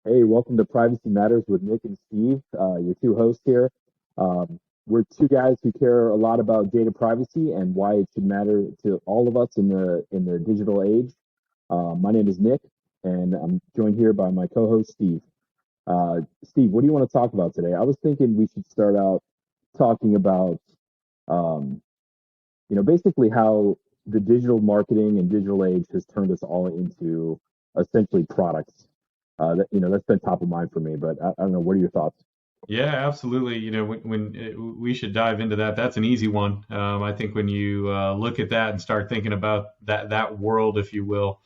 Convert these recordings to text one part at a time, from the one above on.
Hey, welcome to Privacy Matters with Nick and Steve, your two hosts here. We're two guys who care a lot about data privacy and why it should matter to all of us in the digital age. My name is Nick, and I'm joined here by my co-host Steve. Steve, what do you want to talk about today? I was thinking we should start out talking about, um, basically how the digital marketing and digital age has turned us all into essentially products. That's been top of mind for me, but I don't know. What are your thoughts? Yeah, absolutely. When we should dive into that. That's an easy one. I think when you look at that and start thinking about that world, if you will,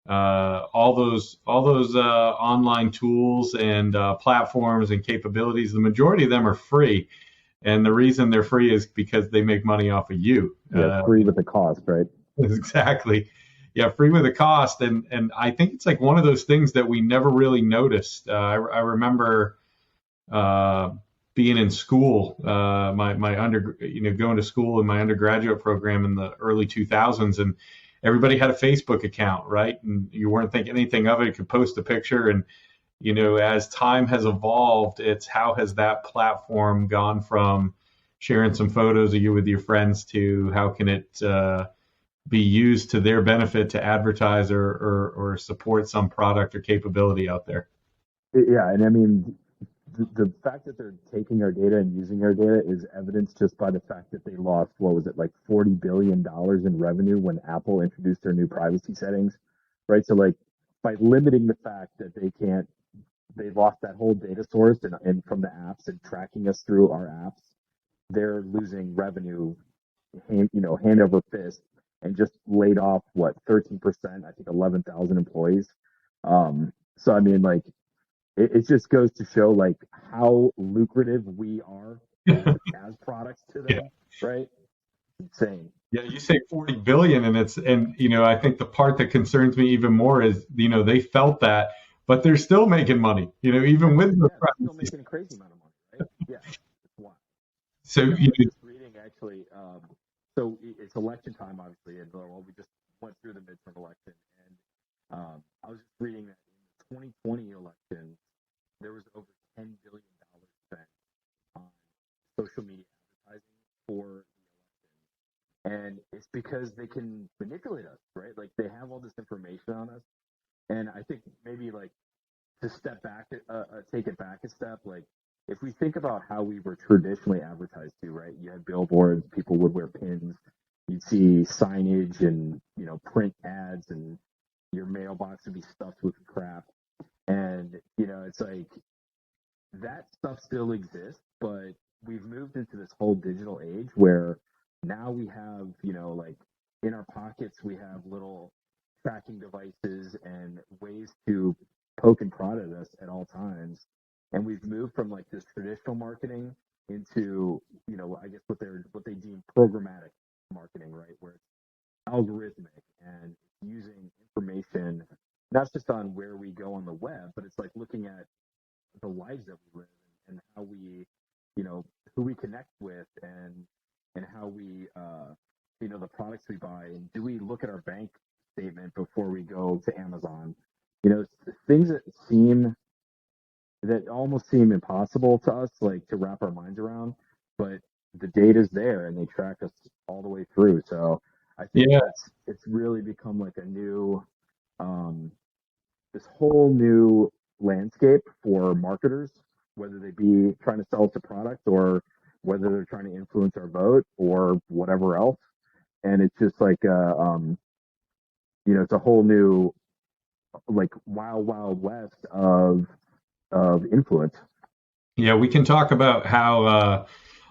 all those online tools and platforms and capabilities, the majority of them are free, and the reason they're free is because they make money off of you. Yeah, free with the cost, right? Exactly. Yeah, free with a cost, and I think it's like one of those things that we never really noticed. I remember uh, being in school, going to school in my undergraduate program in the early 2000s, and everybody had a Facebook account, right? And you weren't thinking anything of it. You could post a picture, and as time has evolved, it's how has that platform gone from sharing some photos of you with your friends to how can it be used to their benefit to advertise or support some product or capability out there. Yeah, and I mean, the fact that they're taking our data and using our data is evidenced just by the fact that they lost, what was it, like $40 billion in revenue when Apple introduced their new privacy settings, right? So, like, by limiting the fact that they lost that whole data source and from the apps and tracking us through our apps, they're losing revenue, hand over fist, and just laid off what 13%, I think 11,000 employees. So I mean, like, it just goes to show like how lucrative we are as products to Yeah. them, right? Insane. Yeah, you say 40 billion and I think the part that concerns me even more is they felt that, but they're still making money, even with the Yeah, they're still privacy. making a crazy amount of money, right? Yeah, it's wild. So I was just reading actually. So it's election time, obviously, and well, we just went through the midterm election, and I was just reading that in the 2020 election, there was over $10 billion spent on social media advertising for the election, and it's because they can manipulate us, right? Like they have all this information on us, and I think maybe like to step back, take it back a step, like if we think about how we were traditionally advertised to, right? You had billboards, people would wear pins, you'd see signage and print ads, and your mailbox would be stuffed with crap. And it's like that stuff still exists, but we've moved into this whole digital age where now we have, like in our pockets, we have little tracking devices and ways to poke and prod at us at all times. And we've moved from like this traditional marketing into, I guess what they deem programmatic marketing, right? Where it's algorithmic and using information not just on where we go on the web, but it's like looking at the lives that we live and how we, who we connect with and how we, the products we buy. And do we look at our bank statement before we go to Amazon? Things that almost seem impossible to us, like to wrap our minds around, but the data's there and they track us all the way through. So I think yeah, it's really become like a new, um, this whole new landscape for marketers, whether they be trying to sell us a product or whether they're trying to influence our vote or whatever else. And it's just like, it's a whole new, like wild, wild west of influence. yeah, we can talk about how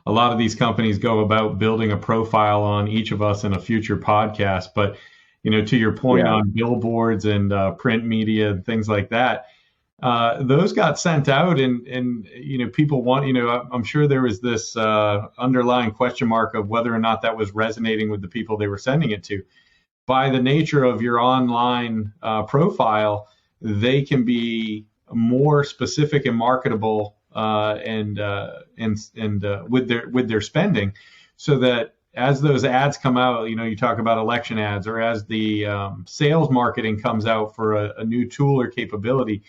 a lot of these companies go about building a profile on each of us in a future podcast. But to your point Yeah. on billboards and print media and things like that, those got sent out, and people want, I'm sure there was this underlying question mark of whether or not that was resonating with the people they were sending it to. By the nature of your online profile, they can be more specific and marketable and with their spending, so that as those ads come out, you talk about election ads, or as the sales marketing comes out for a new tool or capability,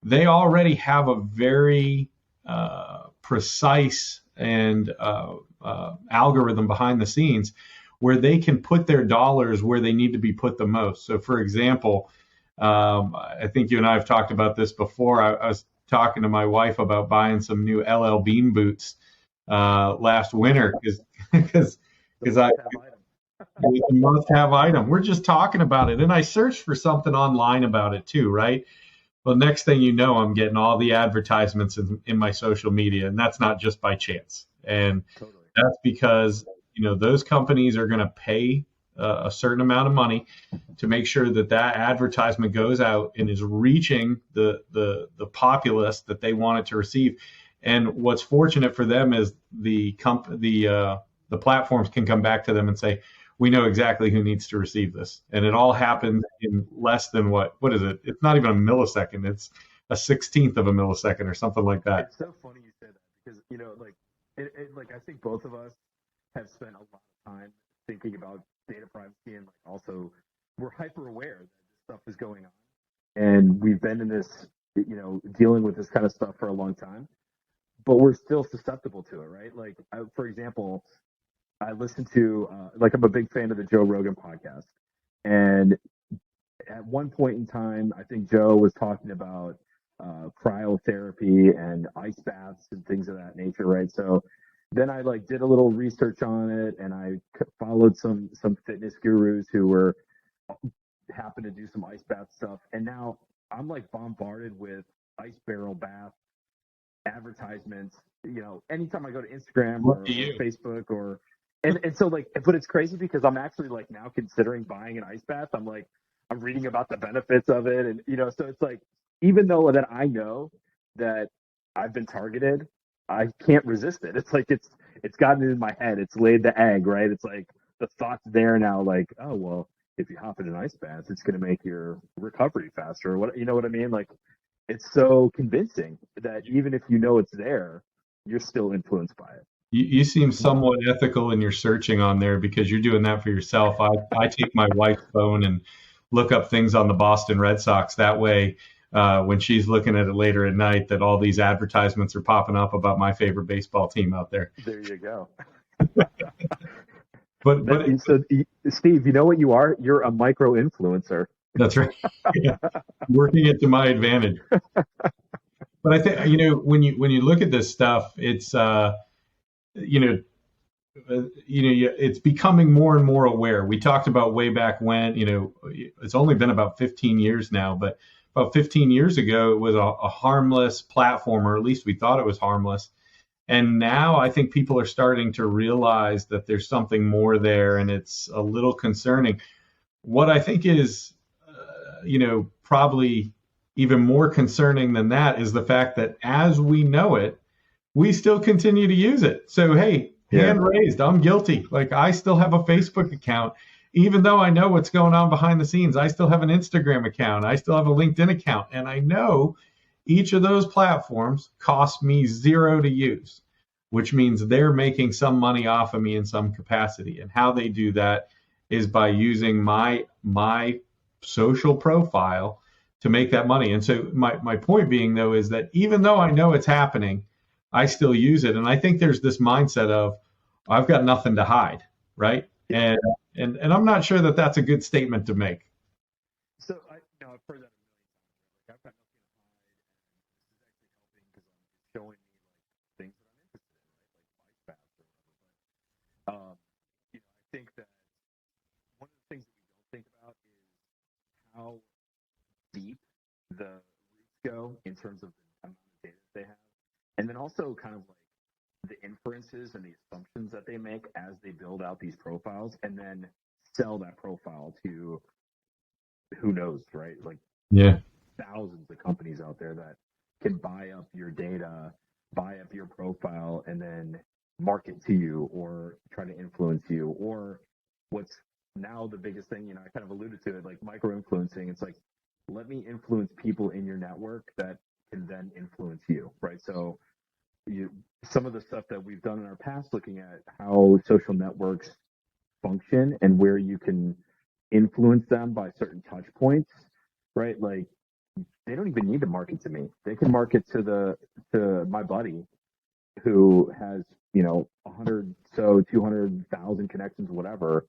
they already have a very precise and algorithm behind the scenes where they can put their dollars where they need to be put the most. So, for example, I think you and I have talked about this before. I was talking to my wife about buying some new LL Bean boots last winter because I it's a must-have item. We're just talking about it, and I searched for something online about it too, right? Well, next thing you know, I'm getting all the advertisements in my social media, and that's not just by chance. And Totally. that's because those companies are going to pay a certain amount of money to make sure that that advertisement goes out and is reaching the populace that they want it to receive. And what's fortunate for them is the platforms can come back to them and say, we know exactly who needs to receive this. And it all happens in less than what is it? It's not even a millisecond. It's a 16th of a millisecond or something like that. It's so funny you say that because, like, like I think both of us have spent a lot of time thinking about data privacy, and like also we're hyper aware that this stuff is going on. And we've been in this, dealing with this kind of stuff for a long time, but we're still susceptible to it, right? Like, for example, I listen to, like, I'm a big fan of the Joe Rogan podcast. And at one point in time, I think Joe was talking about cryotherapy and ice baths and things of that nature, right? So then I like did a little research on it, and I followed some fitness gurus who were happened to do some ice bath stuff, and now I'm like bombarded with ice barrel bath advertisements. Anytime I go to Instagram or Facebook or and so like, but it's crazy because I'm actually like now considering buying an ice bath. I'm reading about the benefits of it, and so it's like, even though that I know that I've been targeted, I can't resist it. It's like it's gotten in my head. It's laid the egg, right? It's like the thought's there now, like, oh well, if you hop in an ice bath, it's going to make your recovery faster. What I mean? Like, it's so convincing that even if it's there, you're still influenced by it. You seem somewhat ethical in your searching on there because you're doing that for yourself. I take my wife's phone and look up things on the Boston Red Sox. That way, when she's looking at it later at night, that all these advertisements are popping up about my favorite baseball team out there. There you go. So, Steve, you know what you are? You're a micro influencer. That's right. Yeah. Working it to my advantage. But I think when you look at this stuff, it's it's becoming more and more aware. We talked about way back when, it's only been about 15 years now, but about 15 years ago, it was a harmless platform, or at least we thought it was harmless. And now I think people are starting to realize that there's something more there, and it's a little concerning. What I think is, probably even more concerning than that is the fact that as we know it, we still continue to use it. So, hey, hand raised, I'm guilty. Like, I still have a Facebook account, even though I know what's going on behind the scenes. I still have an Instagram account. I still have a LinkedIn account. And I know each of those platforms cost me $0 to use, which means they're making some money off of me in some capacity. And how they do that is by using my social profile to make that money. And so my point being, though, is that even though I know it's happening, I still use it. And I think there's this mindset of, I've got nothing to hide, right? And I'm not sure that that's a good statement to make. So I've heard that a million times. Like, I've got nothing to hide, and this is actually helping because I'm showing me like things that I'm interested in, right? Like ice baths or whatever. But I think that one of the things that we don't think about is how deep the roots go in terms of the amount of data that they have, and then also kind of like the inferences and the assumptions that they make as they build out these profiles, and then sell that profile to who knows, right? Like, thousands of companies out there that can buy up your data, buy up your profile, and then market to you or try to influence you. Or what's now the biggest thing, I kind of alluded to it, like micro influencing. It's like, let me influence people in your network that can then influence you, right? So some of the stuff that we've done in our past, looking at how social networks function and where you can influence them by certain touch points, right? Like, they don't even need to market to me. They can market to my buddy who has, 100, so 200,000 connections, whatever.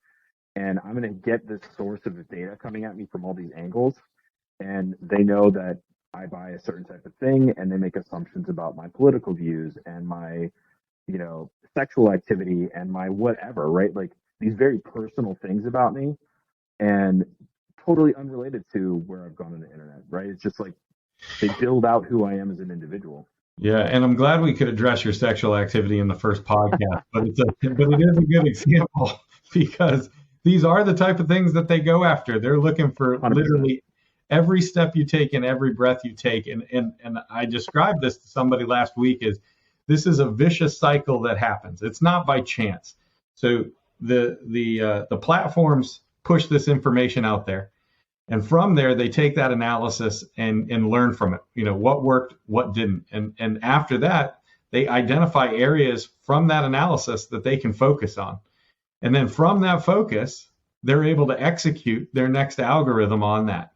And I'm going to get this source of data coming at me from all these angles. And they know that I buy a certain type of thing, and they make assumptions about my political views and my, sexual activity and my whatever, right? Like these very personal things about me, and totally unrelated to where I've gone on the internet, right? It's just like they build out who I am as an individual. Yeah, and I'm glad we could address your sexual activity in the first podcast, but it is a good example because these are the type of things that they go after. They're looking for 100%. literally every step you take and every breath you take. And I described this to somebody last week as this is a vicious cycle that happens. It's not by chance. So the platforms push this information out there. And from there, they take that analysis and learn from it. What worked, what didn't. And after that, they identify areas from that analysis that they can focus on. And then from that focus, they're able to execute their next algorithm on that.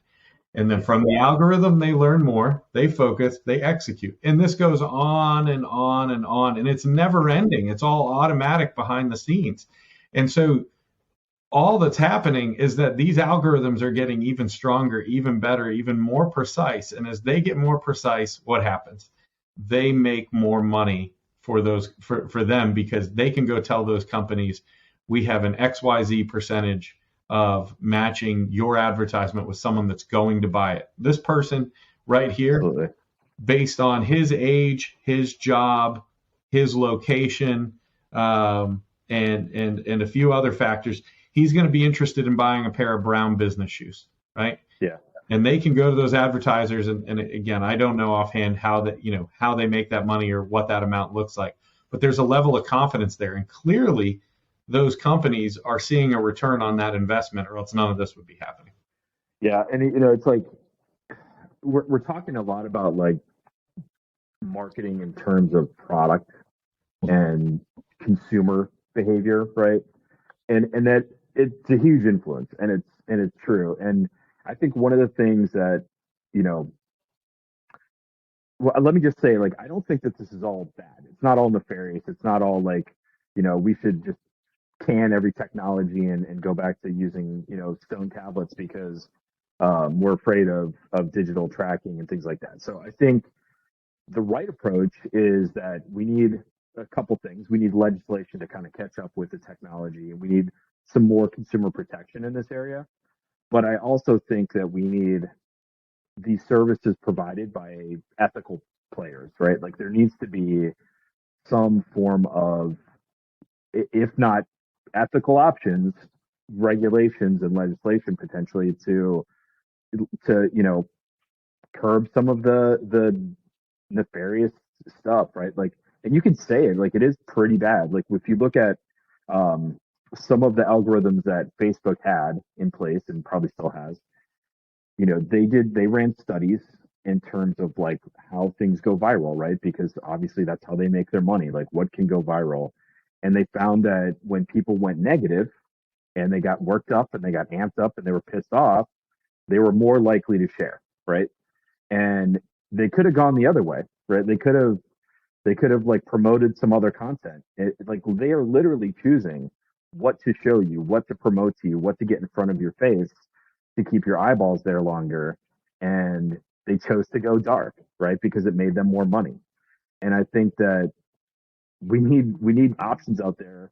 And then from the algorithm, they learn more, they focus, they execute. And this goes on and on and on. And it's never ending. It's all automatic behind the scenes. And so all that's happening is that these algorithms are getting even stronger, even better, even more precise. And as they get more precise, what happens? They make more money for them because they can go tell those companies, we have an XYZ percentage of matching your advertisement with someone that's going to buy it. This person right here, absolutely, based on his age, his job, his location, and a few other factors, he's going to be interested in buying a pair of brown business shoes, right? Yeah. And they can go to those advertisers, and again, I don't know offhand how they make that money or what that amount looks like, but there's a level of confidence there, and clearly those companies are seeing a return on that investment, or else none of this would be happening. Yeah, and it's like we're talking a lot about like marketing in terms of product and consumer behavior, right? And that it's a huge influence, and it's true. And I think one of the things that, well, let me just say, like, I don't think that this is all bad. It's not all nefarious. It's not all like, we should just can every technology and go back to using, stone tablets because we're afraid of digital tracking and things like that. So I think the right approach is that we need a couple things. We need legislation to kind of catch up with the technology, and we need some more consumer protection in this area. But I also think that we need these services provided by ethical players, right? Like there needs to be some form of, if not ethical options, regulations and legislation potentially to curb some of the nefarious stuff, right? Like, and you can say it, like it is pretty bad. Like if you look at some of the algorithms that Facebook had in place and probably still has, they ran studies in terms of like how things go viral, right? Because obviously that's how they make their money. Like what can go viral. And they found that when people went negative and they got worked up and they got amped up and they were pissed off, they were more likely to share, right? And they could have gone the other way, right? They could have like promoted some other content. Like they are literally choosing what to show you, what to promote to you, what to get in front of your face to keep your eyeballs there longer. And they chose to go dark, right? Because it made them more money. And I think that we need options out there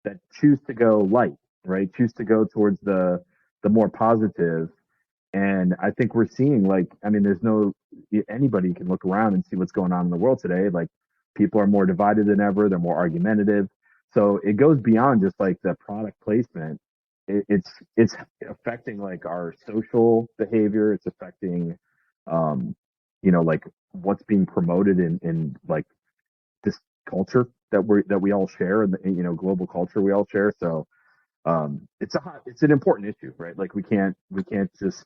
that choose to go light, right? Choose to go towards the more positive. And I think we're seeing, like, I mean, anybody can look around and see what's going on in the world today. Like people are more divided than ever. They're more argumentative. So it goes beyond just like the product placement. It's affecting like our social behavior. It's affecting, like what's being promoted in like this culture that we all share, and global culture we all share. So it's an important issue, right? Like we can't just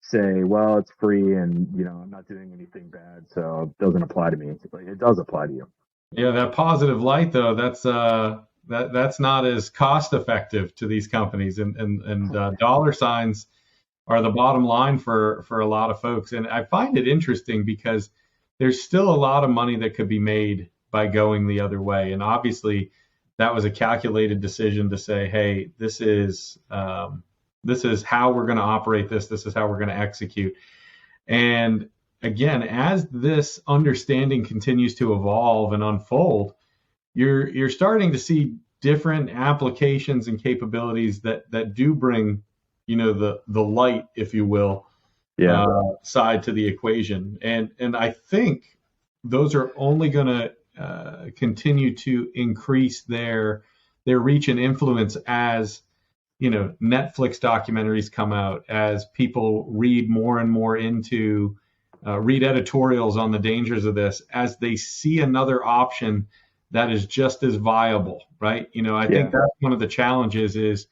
say, well, it's free and I'm not doing anything bad, so it doesn't apply to me. Like it does apply to you. Yeah, that positive light though, that's not as cost effective to these companies, and dollar signs are the bottom line for a lot of folks. And I find it interesting because there's still a lot of money that could be made by going the other way. And obviously, that was a calculated decision to say, hey, this is how we're going to operate this. This is how we're going to execute. And again, as this understanding continues to evolve and unfold, you're starting to see different applications and capabilities that do bring, the light, if you will, side to the equation. And I think those are only going to continue to increase their reach and influence as Netflix documentaries come out, as people read more and more into read editorials on the dangers of this, as they see another option that is just as viable, right? I think that's one of the challenges is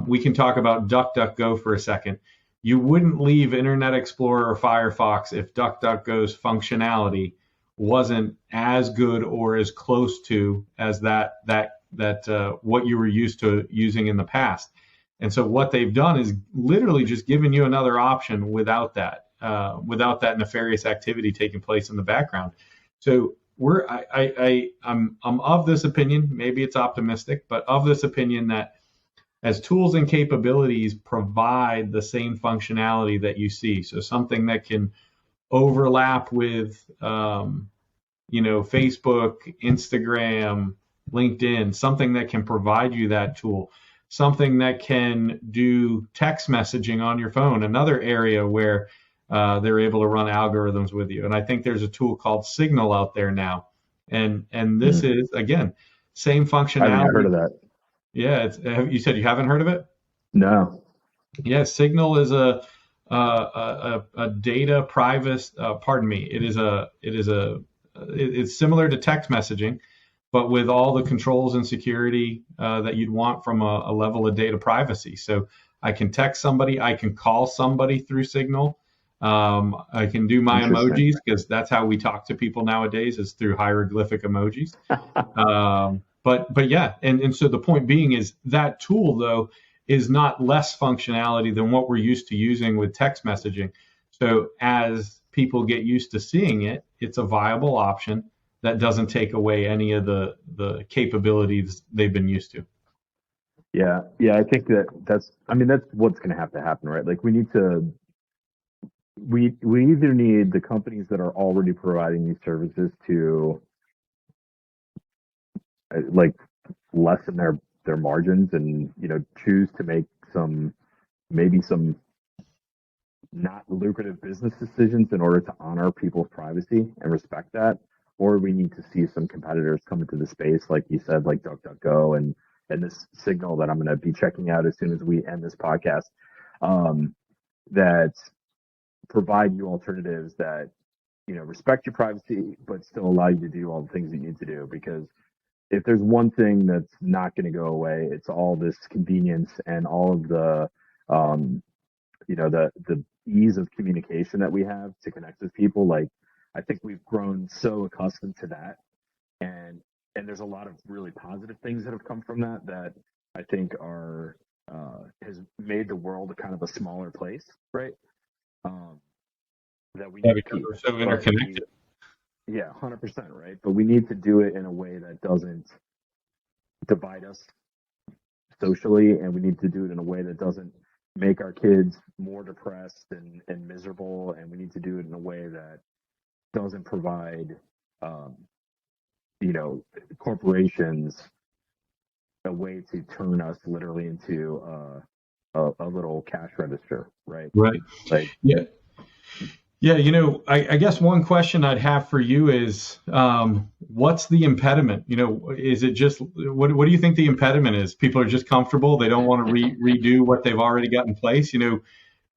we can talk about DuckDuckGo for a second. You wouldn't leave Internet Explorer or Firefox if DuckDuckGo's functionality wasn't as good or as close to as that what you were used to using in the past. And so what they've done is literally just given you another option without that nefarious activity taking place in the background. So I'm of this opinion, maybe it's optimistic, but of this opinion that as tools and capabilities provide the same functionality that you see, so something that can overlap with Facebook, Instagram, LinkedIn, something that can provide you that tool, something that can do text messaging on your phone, another area where they're able to run algorithms with you. And I think there's a tool called Signal out there now. And this is, again, same functionality. I haven't heard of that. Yeah. You said you haven't heard of it? No. Yeah. Signal is a data privacy, it's similar to text messaging, but with all the controls and security that you'd want from a level of data privacy. So I can text somebody, I can call somebody through Signal. I can do my emojis because that's how we talk to people nowadays, is through hieroglyphic emojis. But yeah, and so the point being is that tool though is not less functionality than what we're used to using with text messaging. So as people get used to seeing it, it's a viable option that doesn't take away any of the capabilities they've been used to. Yeah, I think that's what's going to have to happen, right? Like we either need the companies that are already providing these services to like lessen their margins and choose to make maybe some not lucrative business decisions in order to honor people's privacy and respect that, or we need to see some competitors come into the space, like you said, like DuckDuckGo and this Signal that I'm going to be checking out as soon as we end this podcast, that provide you alternatives that respect your privacy but still allow you to do all the things that you need to do. Because if there's one thing that's not going to go away, it's all this convenience and all of the the ease of communication that we have to connect with people. Like I think we've grown so accustomed to that, and there's a lot of really positive things that have come from that I think are has made the world a kind of a smaller place, right? That we need to keep. We're so interconnected. 100%, right? But we need to do it in a way that doesn't divide us socially, and we need to do it in a way that doesn't make our kids more depressed and miserable, and we need to do it in a way that doesn't provide corporations a way to turn us literally into a little cash register, right? Right. Like, yeah. I guess one question I'd have for you is, what's the impediment? Is it just what do you think the impediment is? People are just comfortable; they don't want to redo what they've already got in place. When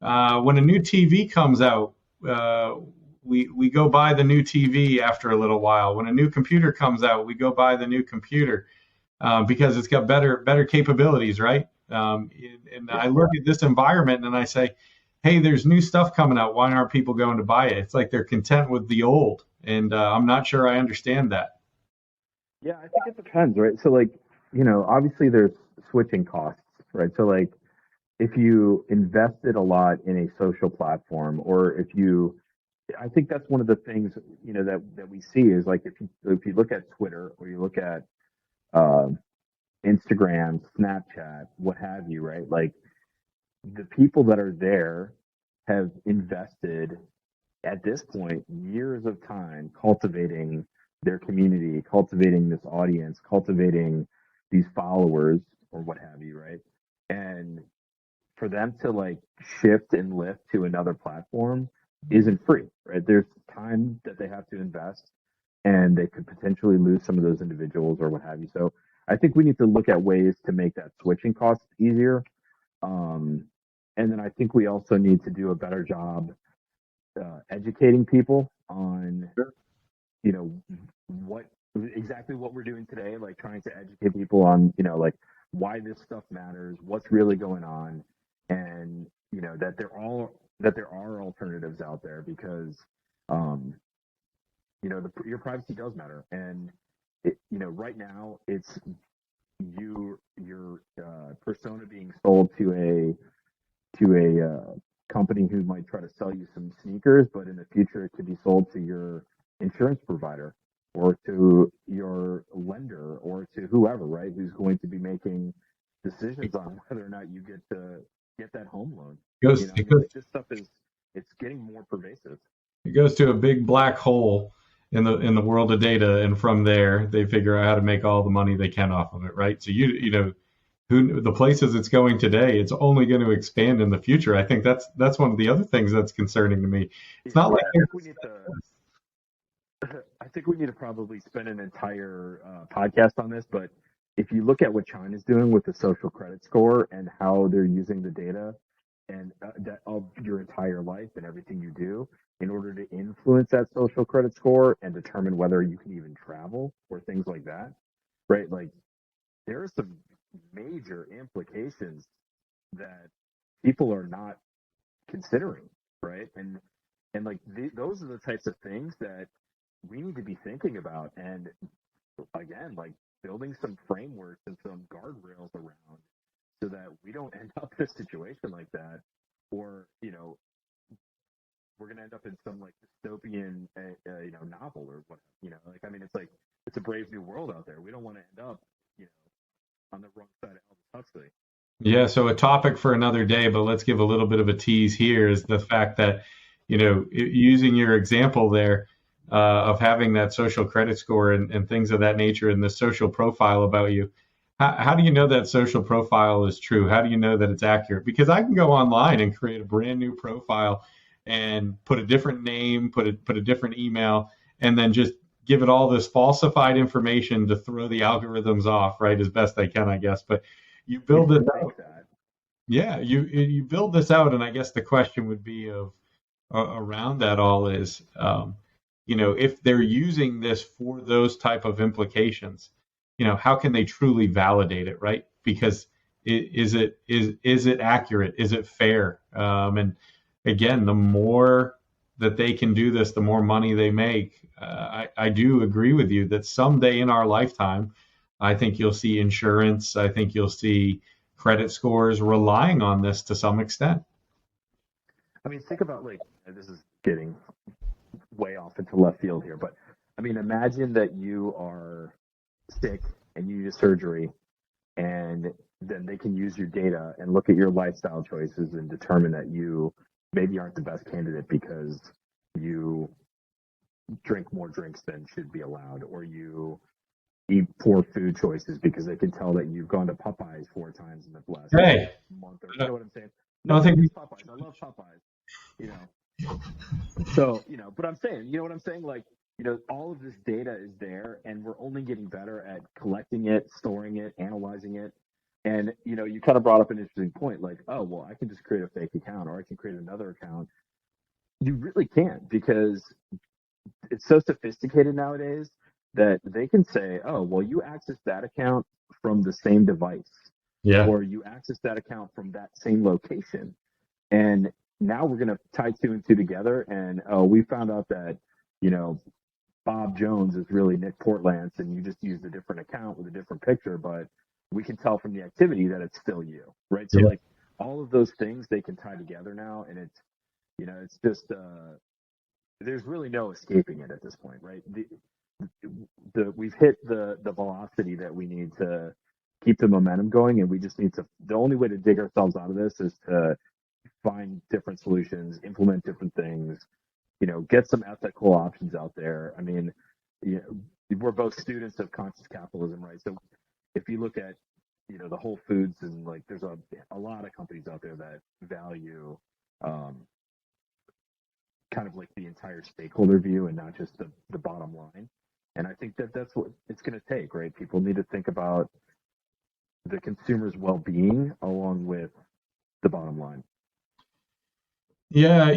a new TV comes out, we go buy the new TV after a little while. When a new computer comes out, we go buy the new computer because it's got better capabilities, right? And I look at this environment and I say, hey, there's new stuff coming out. Why aren't people going to buy it? It's like they're content with the old. And I'm not sure I understand that. Yeah, I think it depends, right? So, like, obviously there's switching costs, right? So, like, if you invested a lot in a social platform, or if you, I think that's one of the things, that we see is like, if you look at Twitter, or you look at uh, Instagram, Snapchat, what have you, right? Like, the people that are there have invested at this point years of time cultivating their community, cultivating this audience, cultivating these followers, or what have you, right? And for them to like shift and lift to another platform isn't free, right? There's time that they have to invest, and they could potentially lose some of those individuals or what have you. So I think we need to look at ways to make that switching cost easier. Um, and then I think we also need to do a better job educating people on, you know, what exactly what we're doing today, like trying to educate people on, like why this stuff matters, what's really going on, and that there are alternatives out there, because um, your privacy does matter, and right now it's your persona being sold to a company who might try to sell you some sneakers, but in the future it could be sold to your insurance provider, or to your lender, or to whoever, right? Who's going to be making decisions on whether or not you get to get that home loan. It I mean, goes like, this stuff it's getting more pervasive. it goes to a big black hole in the world of data, and from there they figure out how to make all the money they can off of it, right? So you know who the places it's going today, it's only going to expand in the future. I think that's one of the other things that's concerning to me. It's not like Yeah, I think we need to probably spend an entire podcast on this. But if you look at what China's doing with the social credit score, and how they're using the data and that of your entire life and everything you do in order to influence that social credit score and determine whether you can even travel or things like that, right? Like, there are some major implications that people are not considering, right? And like, those are the types of things that we need to be thinking about, and again, like, building some frameworks and some guardrails around, so that we don't end up in a situation like that, or we're going to end up in some like dystopian novel, or what, like, I mean, it's like, it's a brave new world out there. We don't want to end up on the wrong side of Elvis Huxley. Yeah, so a topic for another day, but let's give a little bit of a tease here is the fact that, using your example there of having that social credit score and things of that nature and the social profile about you, how do you know that social profile is true? How do you know that it's accurate? Because I can go online and create a brand new profile and put a different name, put a different email, and then just give it all this falsified information to throw the algorithms off, right, as best I can, I guess. But you build it out. That. Yeah, you build this out, and I guess the question would be of around that all is, if they're using this for those type of implications, how can they truly validate it, right? Because is it accurate? Is it fair? And again, the more that they can do this, the more money they make. I do agree with you that someday in our lifetime, I think you'll see insurance. I think you'll see credit scores relying on this to some extent. I mean, think about, like, this is getting way off into left field here, but I mean, imagine that you are sick and you need a surgery, and then they can use your data and look at your lifestyle choices and determine that you maybe aren't the best candidate because you drink more drinks than should be allowed, or you eat poor food choices because they can tell that you've gone to Popeyes 4 times in the last Hey, month, or you know what I'm saying? I don't Nothing think against Popeyes. I love Popeyes. You know, so, but I'm saying, you know what I'm saying? Like, all of this data is there, and we're only getting better at collecting it, storing it, analyzing it. And, you kind of brought up an interesting point, like, oh, well, I can just create a fake account, or I can create another account. You really can't, because it's so sophisticated nowadays that they can say, oh, well, you access that account from the same device, yeah. or you access that account from that same location. And now we're going to tie two and two together. And, oh, we found out that, Bob Jones is really Nick Portlance, and you just used a different account with a different picture, but we can tell from the activity that it's still you, right? So, Yeah. like, all of those things they can tie together now, and it's just there's really no escaping it at this point, right? We've hit the velocity that we need to keep the momentum going, and we just need to. The only way to dig ourselves out of this is to find different solutions, implement different things, get some ethical options out there. I mean, we're both students of conscious capitalism, right? So if you look at the Whole Foods, and like there's a lot of companies out there that value um, kind of like the entire stakeholder view and not just the bottom line. And I think that that's what it's going to take, right? People need to think about the consumer's well-being along with the bottom line. Yeah,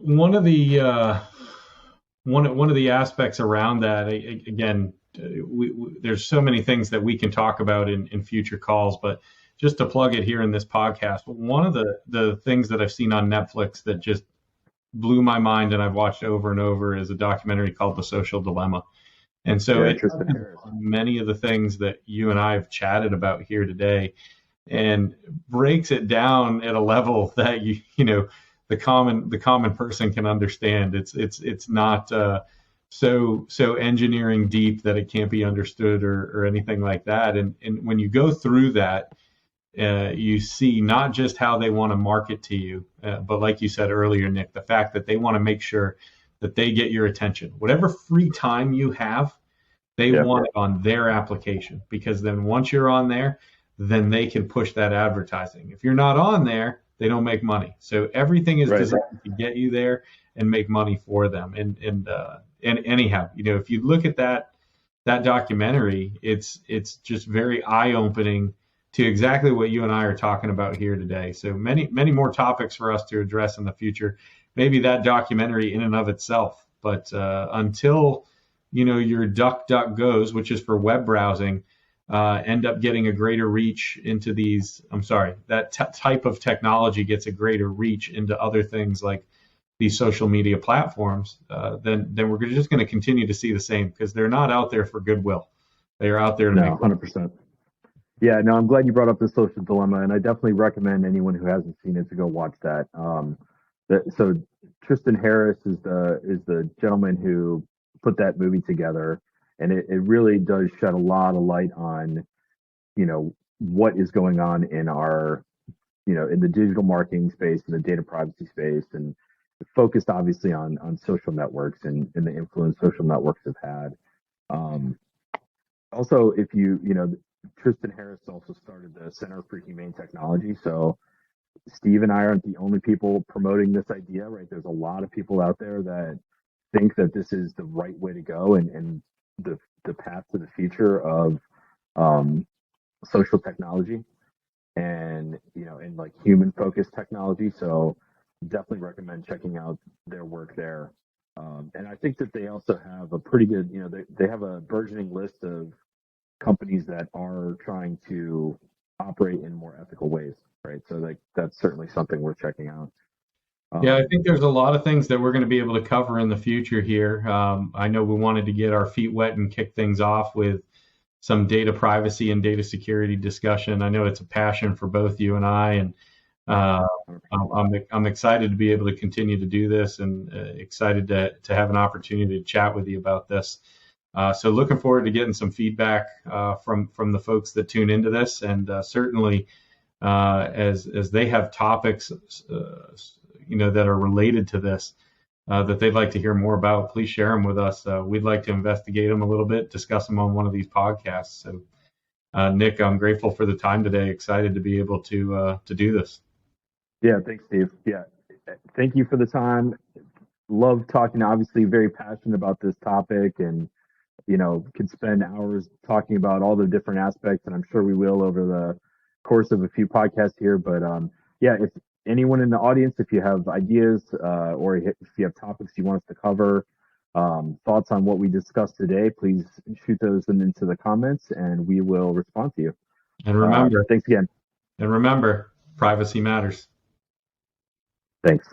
one of the aspects around that, again, there's so many things that we can talk about in future calls, but just to plug it here in this podcast, one of the things that I've seen on Netflix that just blew my mind and I've watched over and over is a documentary called The Social Dilemma. And so it many of the things that you and I have chatted about here today, and breaks it down at a level that the common person can understand. It's not so engineering deep that it can't be understood or anything like that. And when you go through that, you see not just how they want to market to you, but like you said earlier, Nick, the fact that they want to make sure that they get your attention. Whatever free time you have, they want it on their application, because then once you're on there, then they can push that advertising. If you're not on there, they don't make money. So everything is designed to get you there and make money for them. And anyhow, if you look at that documentary, it's just very eye-opening to exactly what you and I are talking about here today. So many more topics for us to address in the future. Maybe that documentary in and of itself, but until your DuckDuckGos, which is for web browsing, end up getting a greater reach into these. I'm sorry, that type of technology gets a greater reach into other things like these social media platforms. Then we're just going to continue to see the same, because they're not out there for goodwill. They are out there to make 100%. Yeah, no, I'm glad you brought up The Social Dilemma, and I definitely recommend anyone who hasn't seen it to go watch that. So Tristan Harris is the gentleman who put that movie together, and it really does shed a lot of light on what is going on in our in the digital marketing space and the data privacy space, and focused obviously on social networks and the influence social networks have had. Also, if Tristan Harris also started the Center for Humane Technology, so Steve and I aren't the only people promoting this idea, right? There's a lot of people out there that think that this is the right way to go, and the path to the future of social technology, and and like human focused technology. So definitely recommend checking out their work there. And I think that they also have a pretty good, they have a burgeoning list of companies that are trying to operate in more ethical ways, right? So like that's certainly something worth checking out. Yeah, I think there's a lot of things that we're going to be able to cover in the future here. I know we wanted to get our feet wet and kick things off with some data privacy and data security discussion. I know it's a passion for both you and I, and I'm excited to be able to continue to do this, and excited to have an opportunity to chat with you about this. So looking forward to getting some feedback from the folks that tune into this, and certainly as they have topics that are related to this that they'd like to hear more about, please share them with us. We'd like to investigate them a little bit, discuss them on one of these podcasts. So Nick, I'm grateful for the time today. Excited to be able to do this. Yeah, thanks, Steve. Yeah, thank you for the time. Love talking. Obviously, very passionate about this topic, and could spend hours talking about all the different aspects, and I'm sure we will over the course of a few podcasts here. But yeah, if anyone in the audience, if you have ideas or if you have topics you want us to cover, thoughts on what we discussed today, please shoot those into the comments, and we will respond to you. And remember, thanks again. And remember, privacy matters. Thanks.